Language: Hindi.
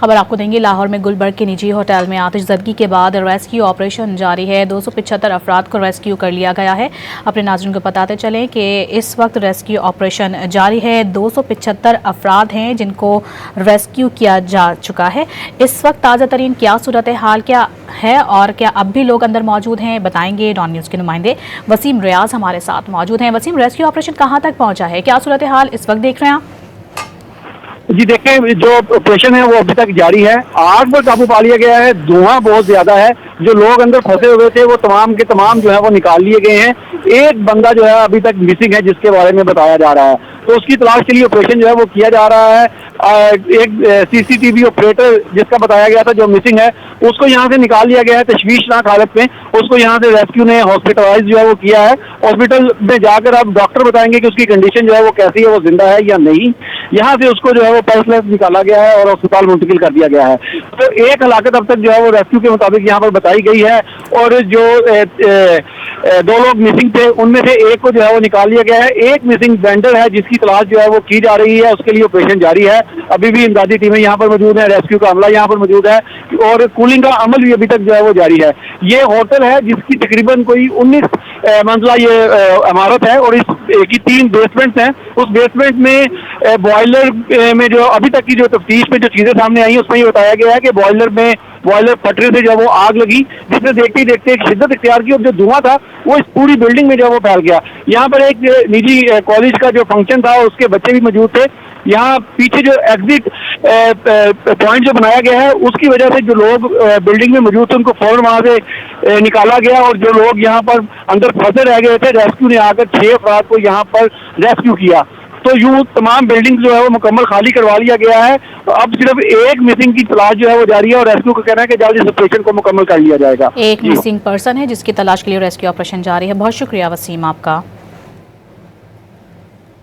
खबर आपको देंगे। लाहौर में गुलबर्ग के निजी होटल में आतिशज़दगी के बाद रेस्क्यू ऑपरेशन जारी है। 275 अफराद को रेस्क्यू कर लिया गया है। अपने नाज़रीन को बताते चलें कि इस वक्त रेस्क्यू ऑपरेशन जारी है। 275 अफराद हैं जिनको रेस्क्यू किया जा चुका है। इस वक्त ताज़ा तरीन क्या सूरत हाल क्या है और क्या अब भी लोग अंदर मौजूद हैं, बताएंगे डॉन न्यूज़ के नुमाइंदे वसीम रियाज हमारे साथ मौजूद हैं। वसीम, रेस्क्यू ऑपरेशन कहाँ तक पहुँचा है, क्या सूरत हाल इस वक्त देख रहे हैं आप? जी देखें, जो ऑपरेशन है वो अभी तक जारी है। आग पर काबू पा लिया गया है। धुआं बहुत ज्यादा है। जो लोग अंदर फंसे हुए थे वो तमाम के तमाम जो है वो निकाल लिए गए हैं। एक बंदा जो है अभी तक मिसिंग है, जिसके बारे में बताया जा रहा है, तो उसकी तलाश के लिए ऑपरेशन जो है वो किया जा रहा है। एक सीसीटीवी ऑपरेटर जिसका बताया गया था जो मिसिंग है, उसको यहाँ से निकाल लिया गया है तशवीशनाक हालत में। उसको यहाँ से रेस्क्यू ने हॉस्पिटलाइज जो है वो किया है। हॉस्पिटल में जाकर अब डॉक्टर बताएंगे कि उसकी कंडीशन जो है वो कैसी है, वो जिंदा है या नहीं। यहाँ से उसको जो है वो पल्स निकाला गया है और अस्पताल मुंतकिल कर दिया गया है। तो एक हलाकत अब तक जो है वो रेस्क्यू के मुताबिक यहाँ पर बताई गई है, और जो दो लोग मिसिंग थे उनमें से एक को जो है वो निकाल लिया गया है। एक मिसिंग वेंडर है जिसकी तलाश जो है वो की जा रही है, उसके लिए ऑपरेशन जारी है। अभी भी इमदादी टीमें यहाँ पर मौजूद है, रेस्क्यू का अमला यहाँ पर मौजूद है, और कूलिंग का अमल भी अभी तक जो है वो जारी है। ये होटल है जिसकी तकरीबन कोई 19 मंजिला ये इमारत है, और इसकी 3 बेसमेंट्स हैं। उस बेसमेंट में बॉयलर में जो अभी तक की जो तफ्तीश में जो चीजें सामने आई उसमें ये बताया गया है कि बॉयलर फटने से जो वो आग लगी, जिसने देखते ही देखते एक शिद्दत इख्तियार की, और जो धुआं था वो इस पूरी बिल्डिंग में जो वो फैल गया। यहाँ पर एक निजी कॉलेज का जो फंक्शन था उसके बच्चे भी मौजूद थे। यहाँ पीछे जो एग्जिट पॉइंट जो बनाया गया है उसकी वजह से जो लोग बिल्डिंग में मौजूद थे उनको फौरन वहां से निकाला गया, और जो लोग यहाँ पर अंदर फंसे रह गए थे, रेस्क्यू ने आकर 6 अफराद को यहाँ पर रेस्क्यू किया। तो यूं तमाम बिल्डिंग जो है वो मुकम्मल खाली करवा लिया गया है। तो अब सिर्फ एक मिसिंग की तलाश जो है वो जारी है, और रेस्क्यू का कहना है कि जल्द इस ऑपरेशन को मुकम्मल कर लिया जाएगा। एक मिसिंग पर्सन है जिसकी तलाश के लिए रेस्क्यू ऑपरेशन जारी है। बहुत शुक्रिया वसीम आपका।